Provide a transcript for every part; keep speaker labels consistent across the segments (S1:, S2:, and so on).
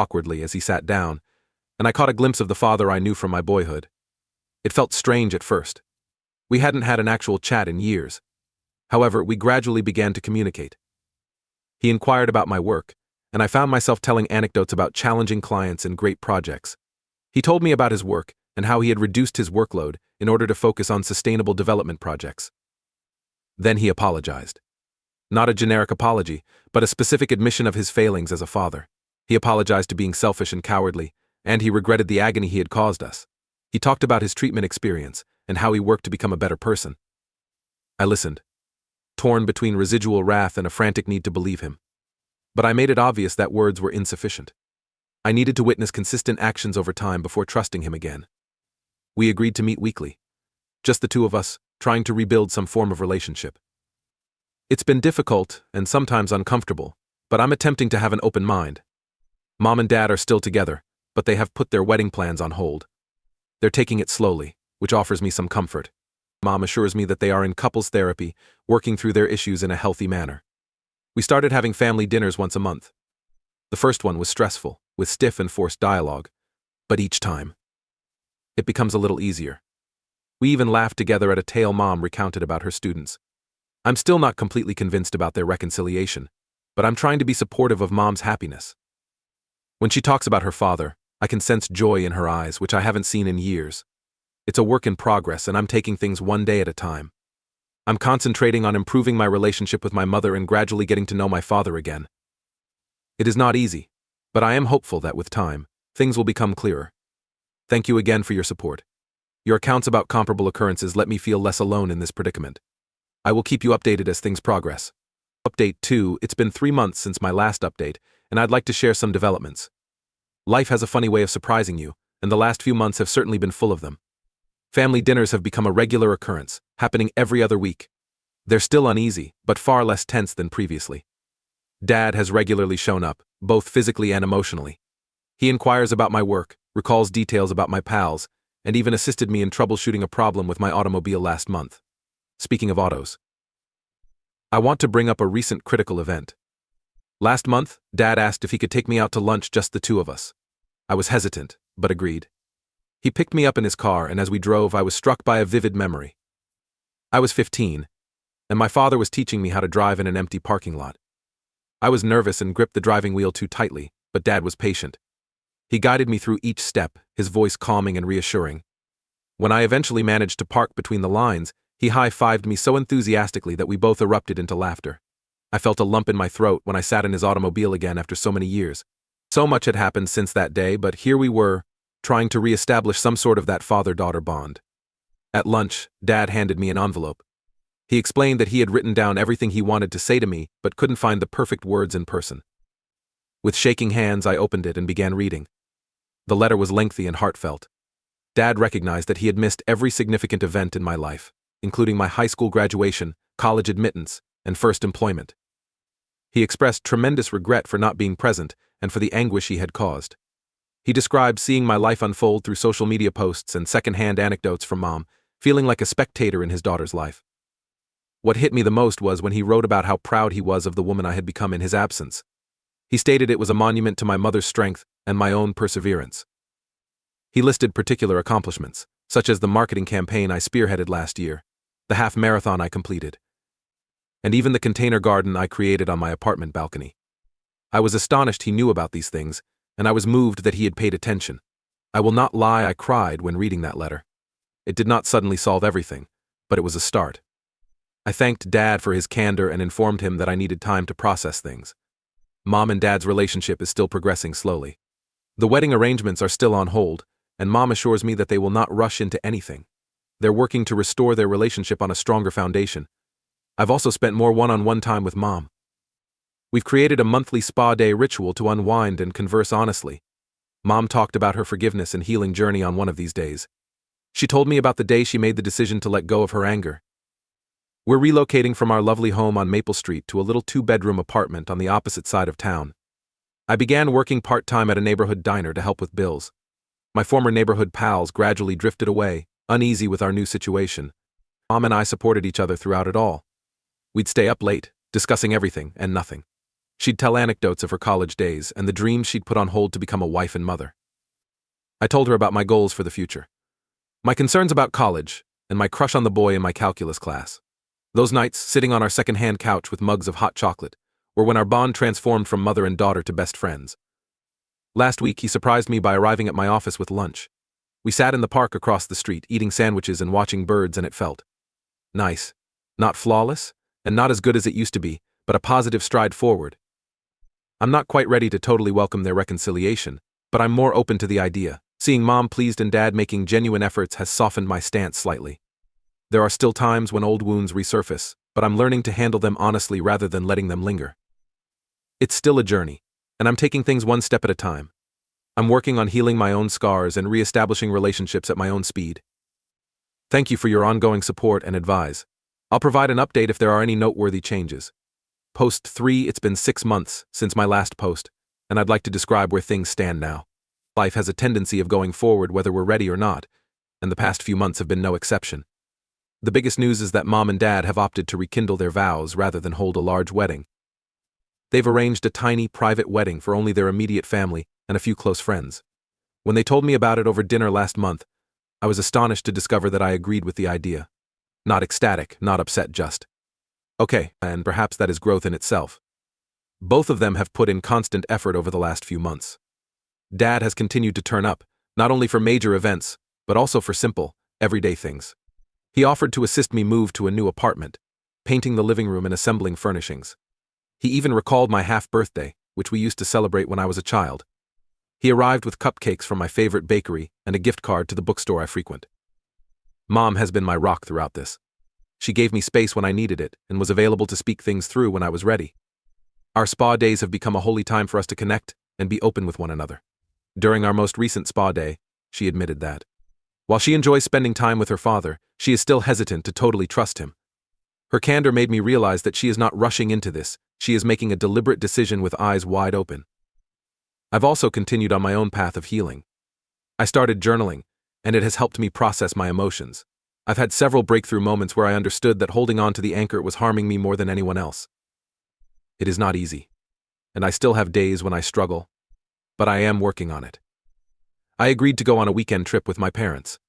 S1: awkwardly as he sat down, and I caught a glimpse of the father I knew from my boyhood. It felt strange at first. We hadn't had an actual chat in years. However, we gradually began to communicate. He inquired about my work, and I found myself telling anecdotes about challenging clients and great projects. He told me about his work and how he had reduced his workload in order to focus on sustainable development projects. Then he apologized. Not a generic apology, but a specific admission of his failings as a father. He apologized to being selfish and cowardly, and he regretted the agony he had caused us. He talked about his treatment experience and how he worked to become a better person. I listened, torn between residual wrath and a frantic need to believe him. But I made it obvious that words were insufficient. I needed to witness consistent actions over time before trusting him again. We agreed to meet weekly. Just the two of us, trying to rebuild some form of relationship. It's been difficult and sometimes uncomfortable, but I'm attempting to have an open mind. Mom and Dad are still together, but they have put their wedding plans on hold. They're taking it slowly, which offers me some comfort. Mom assures me that they are in couples therapy, working through their issues in a healthy manner. We started having family dinners once a month. The first one was stressful, with stiff and forced dialogue, but each time, it becomes a little easier. We even laughed together at a tale Mom recounted about her students. I'm still not completely convinced about their reconciliation, but I'm trying to be supportive of Mom's happiness. When she talks about her father, I can sense joy in her eyes, which I haven't seen in years. It's a work in progress, and I'm taking things one day at a time. I'm concentrating on improving my relationship with my mother and gradually getting to know my father again. It is not easy, but I am hopeful that with time, things will become clearer. Thank you again for your support. Your accounts about comparable occurrences let me feel less alone in this predicament. I will keep you updated as things progress. Update 2: It's been 3 months since my last update, and I'd like to share some developments. Life has a funny way of surprising you, and the last few months have certainly been full of them. Family dinners have become a regular occurrence, happening every other week. They're still uneasy, but far less tense than previously. Dad has regularly shown up, both physically and emotionally. He inquires about my work, recalls details about my pals, and even assisted me in troubleshooting a problem with my automobile last month. Speaking of autos, I want to bring up a recent critical event. Last month, Dad asked if he could take me out to lunch, just the two of us. I was hesitant, but agreed. He picked me up in his car, and as we drove, I was struck by a vivid memory. I was 15, and my father was teaching me how to drive in an empty parking lot. I was nervous and gripped the driving wheel too tightly, but Dad was patient. He guided me through each step, his voice calming and reassuring. When I eventually managed to park between the lines, he high-fived me so enthusiastically that we both erupted into laughter. I felt a lump in my throat when I sat in his automobile again after so many years. So much had happened since that day, but here we were, trying to re-establish some sort of that father-daughter bond. At lunch, Dad handed me an envelope. He explained that he had written down everything he wanted to say to me, but couldn't find the perfect words in person. With shaking hands, I opened it and began reading. The letter was lengthy and heartfelt. Dad recognized that he had missed every significant event in my life, including my high school graduation, college admittance, and first employment. He expressed tremendous regret for not being present and for the anguish he had caused. He described seeing my life unfold through social media posts and secondhand anecdotes from Mom, feeling like a spectator in his daughter's life. What hit me the most was when he wrote about how proud he was of the woman I had become in his absence. He stated it was a monument to my mother's strength and my own perseverance. He listed particular accomplishments, such as the marketing campaign I spearheaded last year, the half marathon I completed, and even the container garden I created on my apartment balcony. I was astonished he knew about these things, and I was moved that he had paid attention. I will not lie, I cried when reading that letter. It did not suddenly solve everything, but it was a start. I thanked Dad for his candor and informed him that I needed time to process things. Mom and Dad's relationship is still progressing slowly. The wedding arrangements are still on hold, and Mom assures me that they will not rush into anything. They're working to restore their relationship on a stronger foundation. I've also spent more one-on-one time with Mom. We've created a monthly spa day ritual to unwind and converse honestly. Mom talked about her forgiveness and healing journey on one of these days. She told me about the day she made the decision to let go of her anger. We're relocating from our lovely home on Maple Street to a little 2-bedroom apartment on the opposite side of town. I began working part-time at a neighborhood diner to help with bills. My former neighborhood pals gradually drifted away, uneasy with our new situation. Mom and I supported each other throughout it all. We'd stay up late, discussing everything and nothing. She'd tell anecdotes of her college days and the dreams she'd put on hold to become a wife and mother. I told her about my goals for the future, my concerns about college, and my crush on the boy in my calculus class. Those nights, sitting on our second-hand couch with mugs of hot chocolate, were when our bond transformed from mother and daughter to best friends. Last week, he surprised me by arriving at my office with lunch. We sat in the park across the street, eating sandwiches and watching birds, and it felt nice. Not flawless, and not as good as it used to be, but a positive stride forward. I'm not quite ready to totally welcome their reconciliation, but I'm more open to the idea. Seeing mom pleased and dad making genuine efforts has softened my stance slightly. There are still times when old wounds resurface, but I'm learning to handle them honestly rather than letting them linger. It's still a journey, and I'm taking things one step at a time. I'm working on healing my own scars and re-establishing relationships at my own speed. Thank you for your ongoing support and advice. I'll provide an update if there are any noteworthy changes. Post 3. It's been 6 months since my last post, and I'd like to describe where things stand now. Life has a tendency of going forward whether we're ready or not, and the past few months have been no exception. The biggest news is that mom and dad have opted to rekindle their vows rather than hold a large wedding. They've arranged a tiny, private wedding for only their immediate family and a few close friends. When they told me about it over dinner last month, I was astonished to discover that I agreed with the idea. Not ecstatic, not upset, just okay, and perhaps that is growth in itself. Both of them have put in constant effort over the last few months. Dad has continued to turn up, not only for major events, but also for simple, everyday things. He offered to assist me move to a new apartment, painting the living room and assembling furnishings. He even recalled my half-birthday, which we used to celebrate when I was a child. He arrived with cupcakes from my favorite bakery and a gift card to the bookstore I frequent. Mom has been my rock throughout this. She gave me space when I needed it and was available to speak things through when I was ready. Our spa days have become a holy time for us to connect and be open with one another. During our most recent spa day, she admitted that, while she enjoys spending time with her father, she is still hesitant to totally trust him. Her candor made me realize that she is not rushing into this, she is making a deliberate decision with eyes wide open. I've also continued on my own path of healing. I started journaling, and it has helped me process my emotions. I've had several breakthrough moments where I understood that holding on to the anchor was harming me more than anyone else. It is not easy, and I still have days when I struggle, but I am working on it. I agreed to go on a weekend trip with my parents.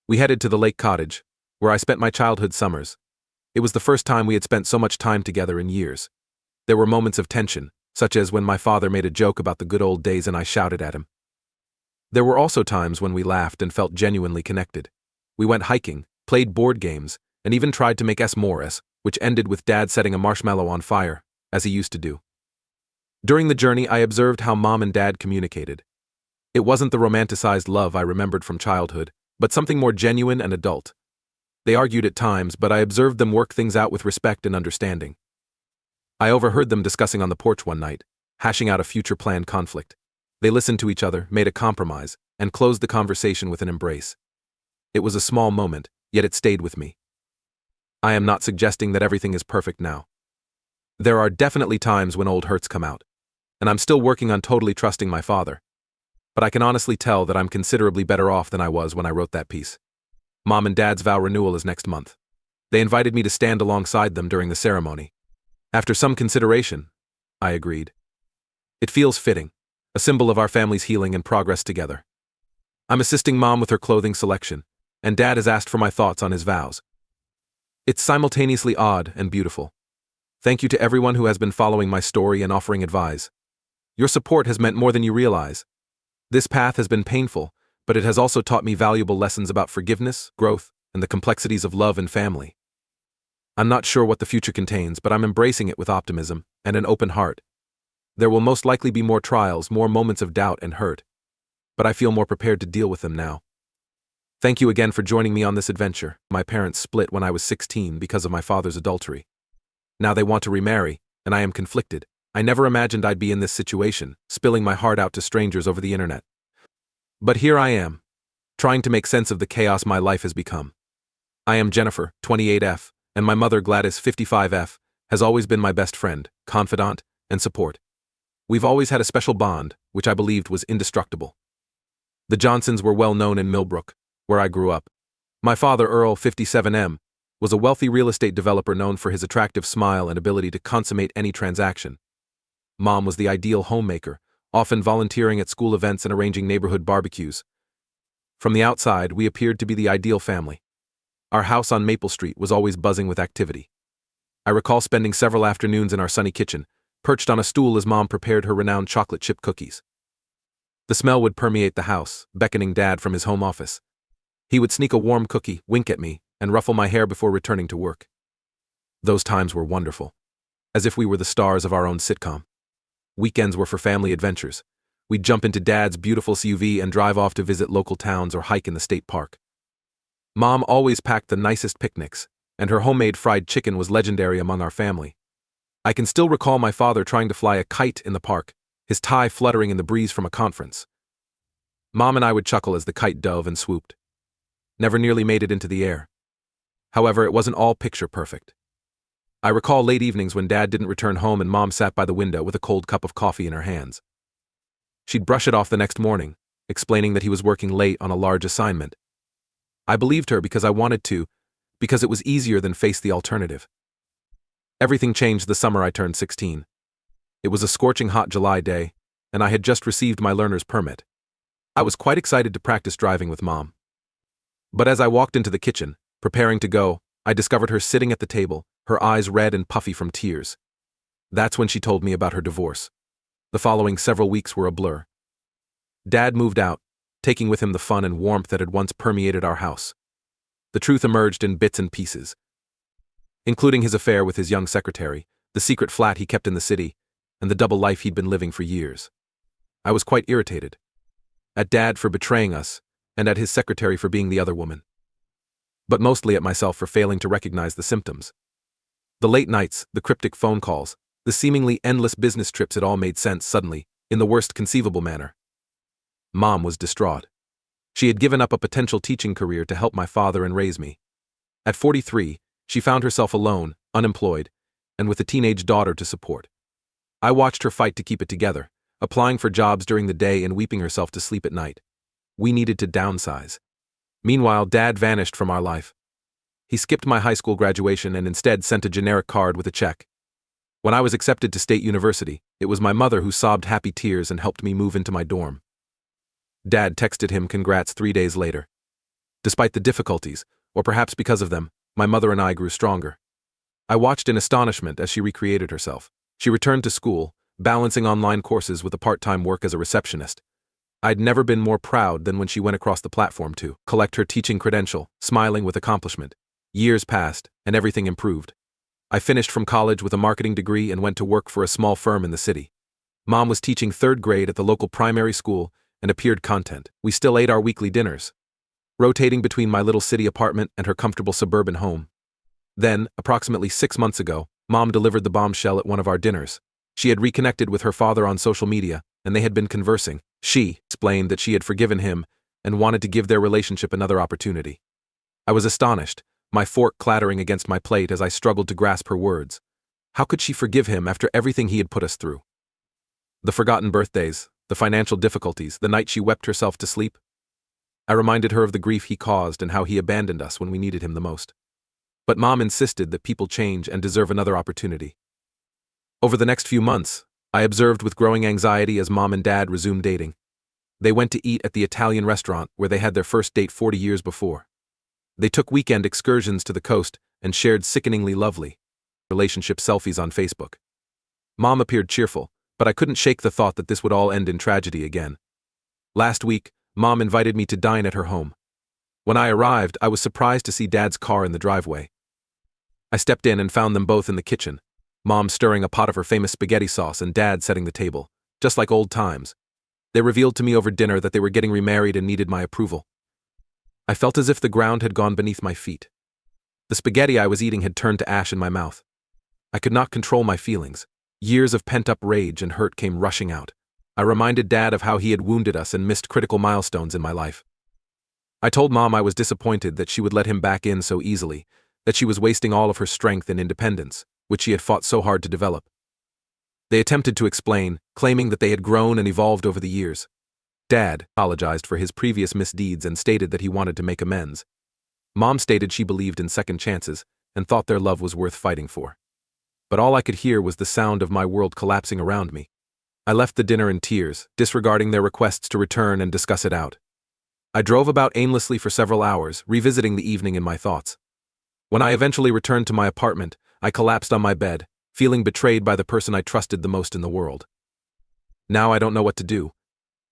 S1: We headed to the lake cottage, where I spent my childhood summers. It was the first time we had spent so much time together in years. There were moments of tension, such as when my father made a joke about the good old days and I shouted at him. There were also times when we laughed and felt genuinely connected. We went hiking, played board games, and even tried to make s'mores, which ended with Dad setting a marshmallow on fire, as he used to do. During the journey, I observed how Mom and Dad communicated. It wasn't the romanticized love I remembered from childhood, but something more genuine and adult. They argued at times, but I observed them work things out with respect and understanding. I overheard them discussing on the porch one night, hashing out a future planned conflict. They listened to each other, made a compromise, and closed the conversation with an embrace. It was a small moment, yet it stayed with me. I am not suggesting that everything is perfect now. There are definitely times when old hurts come out, and I'm still working on totally trusting my father. But I can honestly tell that I'm considerably better off than I was when I wrote that piece. Mom and Dad's vow renewal is next month. They invited me to stand alongside them during the ceremony. After some consideration, I agreed. It feels fitting, a symbol of our family's healing and progress together. I'm assisting Mom with her clothing selection, and Dad has asked for my thoughts on his vows. It's simultaneously odd and beautiful. Thank you to everyone who has been following my story and offering advice. Your support has meant more than you realize. This path has been painful, but it has also taught me valuable lessons about forgiveness, growth, and the complexities of love and family. I'm not sure what the future contains, but I'm embracing it with optimism and an open heart. There will most likely be more trials, more moments of doubt and hurt, but I feel more prepared to deal with them now. Thank you again for joining me on this adventure. My parents split when I was 16 because of my father's adultery. Now they want to remarry, and I am conflicted. I never imagined I'd be in this situation, spilling my heart out to strangers over the internet. But here I am, trying to make sense of the chaos my life has become. I am Jennifer, 28F, and my mother Gladys, 55F, has always been my best friend, confidant, and support. We've always had a special bond, which I believed was indestructible. The Johnsons were well known in Millbrook, where I grew up. My father, Earl, 57M, was a wealthy real estate developer known for his attractive smile and ability to consummate any transaction. Mom was the ideal homemaker, often volunteering at school events and arranging neighborhood barbecues. From the outside, we appeared to be the ideal family. Our house on Maple Street was always buzzing with activity. I recall spending several afternoons in our sunny kitchen, perched on a stool as Mom prepared her renowned chocolate chip cookies. The smell would permeate the house, beckoning Dad from his home office. He would sneak a warm cookie, wink at me, and ruffle my hair before returning to work. Those times were wonderful, as if we were the stars of our own sitcom. Weekends were for family adventures. We'd jump into Dad's beautiful SUV and drive off to visit local towns or hike in the state park. Mom always packed the nicest picnics, and her homemade fried chicken was legendary among our family. I can still recall my father trying to fly a kite in the park, his tie fluttering in the breeze from a conference. Mom and I would chuckle as the kite dove and swooped. Never nearly made it into the air. However, it wasn't all picture perfect. I recall late evenings when Dad didn't return home and Mom sat by the window with a cold cup of coffee in her hands. She'd brush it off the next morning, explaining that he was working late on a large assignment. I believed her because I wanted to, because it was easier than face the alternative. Everything changed the summer I turned 16. It was a scorching hot July day, and I had just received my learner's permit. I was quite excited to practice driving with Mom. But as I walked into the kitchen, preparing to go, I discovered her sitting at the table, her eyes red and puffy from tears. That's when she told me about her divorce. The following several weeks were a blur. Dad moved out, taking with him the fun and warmth that had once permeated our house. The truth emerged in bits and pieces, including his affair with his young secretary, the secret flat he kept in the city, and the double life he'd been living for years. I was quite irritated. At Dad for betraying us, and at his secretary for being the other woman. But mostly at myself for failing to recognize the symptoms. The late nights, the cryptic phone calls, the seemingly endless business trips, it all made sense suddenly, in the worst conceivable manner. Mom was distraught. She had given up a potential teaching career to help my father and raise me. At 43, she found herself alone, unemployed, and with a teenage daughter to support. I watched her fight to keep it together, applying for jobs during the day and weeping herself to sleep at night. We needed to downsize. Meanwhile, Dad vanished from our life. He skipped my high school graduation and instead sent a generic card with a check. When I was accepted to State University, it was my mother who sobbed happy tears and helped me move into my dorm. Dad texted him congrats 3 days later. Despite the difficulties, or perhaps because of them, my mother and I grew stronger. I watched in astonishment as she recreated herself. She returned to school, balancing online courses with a part-time work as a receptionist. I'd never been more proud than when she went across the platform to collect her teaching credential, smiling with accomplishment. Years passed, and everything improved. I finished from college with a marketing degree and went to work for a small firm in the city. Mom was teaching 3rd grade at the local primary school and appeared content. We still ate our weekly dinners, rotating between my little city apartment and her comfortable suburban home. Then, approximately 6 months ago, Mom delivered the bombshell at one of our dinners. She had reconnected with her father on social media, and they had been conversing. She explained that she had forgiven him and wanted to give their relationship another opportunity. I was astonished, my fork clattering against my plate as I struggled to grasp her words. How could she forgive him after everything he had put us through? The forgotten birthdays, the financial difficulties, the night she wept herself to sleep. I reminded her of the grief he caused and how he abandoned us when we needed him the most. But Mom insisted that people change and deserve another opportunity. Over the next few months, I observed with growing anxiety as Mom and Dad resumed dating. They went to eat at the Italian restaurant where they had their first date 40 years before. They took weekend excursions to the coast and shared sickeningly lovely relationship selfies on Facebook. Mom appeared cheerful, but I couldn't shake the thought that this would all end in tragedy again. Last week, Mom invited me to dine at her home. When I arrived, I was surprised to see Dad's car in the driveway. I stepped in and found them both in the kitchen, Mom stirring a pot of her famous spaghetti sauce and Dad setting the table, just like old times. They revealed to me over dinner that they were getting remarried and needed my approval. I felt as if the ground had gone beneath my feet. The spaghetti I was eating had turned to ash in my mouth. I could not control my feelings. Years of pent-up rage and hurt came rushing out. I reminded Dad of how he had wounded us and missed critical milestones in my life. I told Mom I was disappointed that she would let him back in so easily, that she was wasting all of her strength and independence, which she had fought so hard to develop. They attempted to explain, claiming that they had grown and evolved over the years. Dad apologized for his previous misdeeds and stated that he wanted to make amends. Mom stated she believed in second chances and thought their love was worth fighting for. But all I could hear was the sound of my world collapsing around me. I left the dinner in tears, disregarding their requests to return and discuss it out. I drove about aimlessly for several hours, revisiting the evening in my thoughts. When I eventually returned to my apartment, I collapsed on my bed, feeling betrayed by the person I trusted the most in the world. Now I don't know what to do.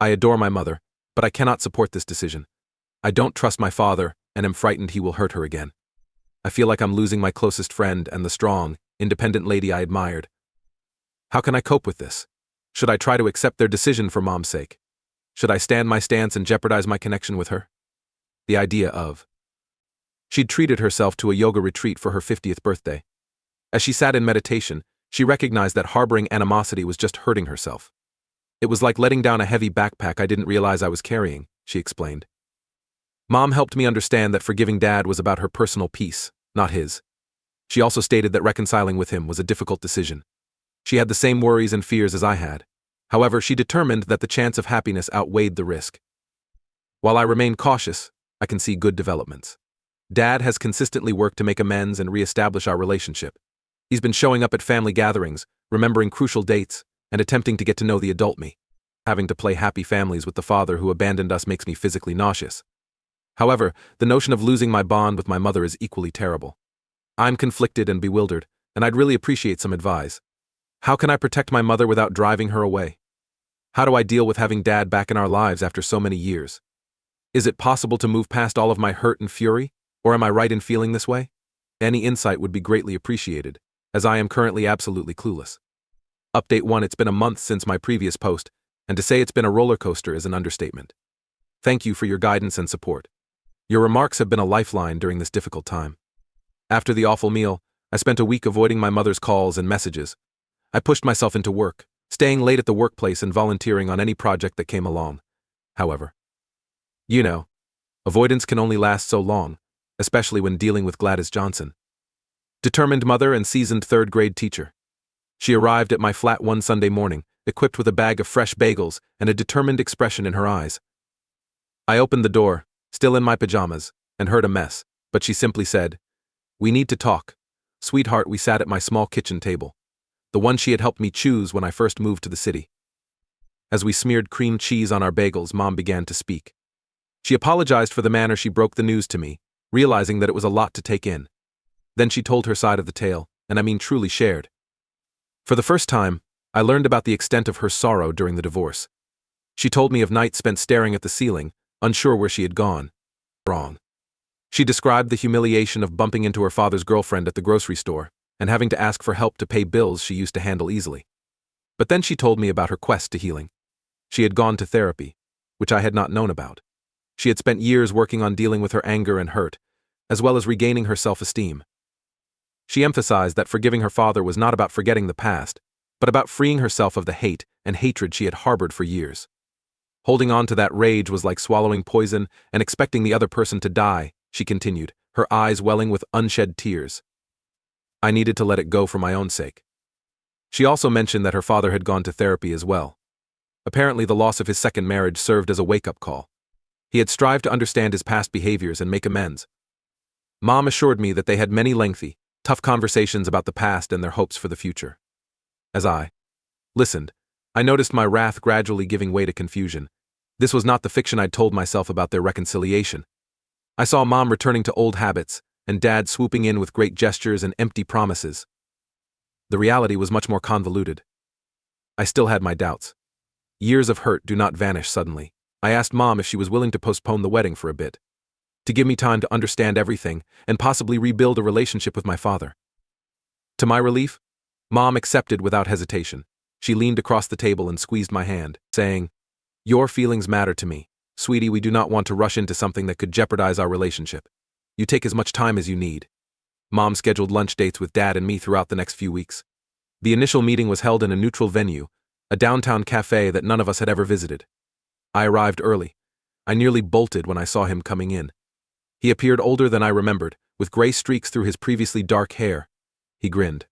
S1: I adore my mother, but I cannot support this decision. I don't trust my father, and am frightened he will hurt her again. I feel like I'm losing my closest friend and the strong, independent lady I admired. How can I cope with this? Should I try to accept their decision for Mom's sake? Should I stand my stance and jeopardize my connection with her? The idea of. She'd treated herself to a yoga retreat for her 50th birthday. As she sat in meditation, she recognized that harboring animosity was just hurting herself. It was like letting down a heavy backpack I didn't realize I was carrying, she explained. Mom helped me understand that forgiving Dad was about her personal peace, not his. She also stated that reconciling with him was a difficult decision. She had the same worries and fears as I had. However, she determined that the chance of happiness outweighed the risk. While I remain cautious, I can see good developments. Dad has consistently worked to make amends and re-establish our relationship. He's been showing up at family gatherings, remembering crucial dates, and attempting to get to know the adult me. Having to play happy families with the father who abandoned us makes me physically nauseous. However, the notion of losing my bond with my mother is equally terrible. I'm conflicted and bewildered, and I'd really appreciate some advice. How can I protect my mother without driving her away? How do I deal with having Dad back in our lives after so many years? Is it possible to move past all of my hurt and fury, or am I right in feeling this way? Any insight would be greatly appreciated, as I am currently absolutely clueless. Update 1: It's been a month since my previous post, and to say it's been a roller coaster is an understatement. Thank you for your guidance and support. Your remarks have been a lifeline during this difficult time. After the awful meal, I spent a week avoiding my mother's calls and messages. I pushed myself into work, staying late at the workplace and volunteering on any project that came along. However, avoidance can only last so long, especially when dealing with Gladys Johnson. Determined mother and seasoned third-grade teacher. She arrived at my flat one Sunday morning, equipped with a bag of fresh bagels and a determined expression in her eyes. I opened the door, still in my pajamas, and heard a mess, but she simply said, "We need to talk." Sweetheart, we sat at my small kitchen table, the one she had helped me choose when I first moved to the city. As we smeared cream cheese on our bagels, Mom began to speak. She apologized for the manner she broke the news to me, realizing that it was a lot to take in. Then she told her side of the tale, and I mean truly shared. For the first time, I learned about the extent of her sorrow during the divorce. She told me of nights spent staring at the ceiling, unsure where she had gone wrong. She described the humiliation of bumping into her father's girlfriend at the grocery store and having to ask for help to pay bills she used to handle easily. But then she told me about her quest to healing. She had gone to therapy, which I had not known about. She had spent years working on dealing with her anger and hurt, as well as regaining her self-esteem. She emphasized that forgiving her father was not about forgetting the past, but about freeing herself of the hate and hatred she had harbored for years. Holding on to that rage was like swallowing poison and expecting the other person to die, she continued, her eyes welling with unshed tears. I needed to let it go for my own sake. She also mentioned that her father had gone to therapy as well. Apparently, the loss of his second marriage served as a wake-up call. He had strived to understand his past behaviors and make amends. Mom assured me that they had many lengthy, tough conversations about the past and their hopes for the future. As I listened, I noticed my wrath gradually giving way to confusion. This was not the fiction I'd told myself about their reconciliation. I saw Mom returning to old habits, and Dad swooping in with great gestures and empty promises. The reality was much more convoluted. I still had my doubts. Years of hurt do not vanish suddenly. I asked Mom if she was willing to postpone the wedding for a bit, to give me time to understand everything and possibly rebuild a relationship with my father. To my relief, Mom accepted without hesitation. She leaned across the table and squeezed my hand, saying, "Your feelings matter to me. Sweetie, we do not want to rush into something that could jeopardize our relationship. You take as much time as you need." Mom scheduled lunch dates with Dad and me throughout the next few weeks. The initial meeting was held in a neutral venue, a downtown cafe that none of us had ever visited. I arrived early. I nearly bolted when I saw him coming in. He appeared older than I remembered, with gray streaks through his previously dark hair. He grinned.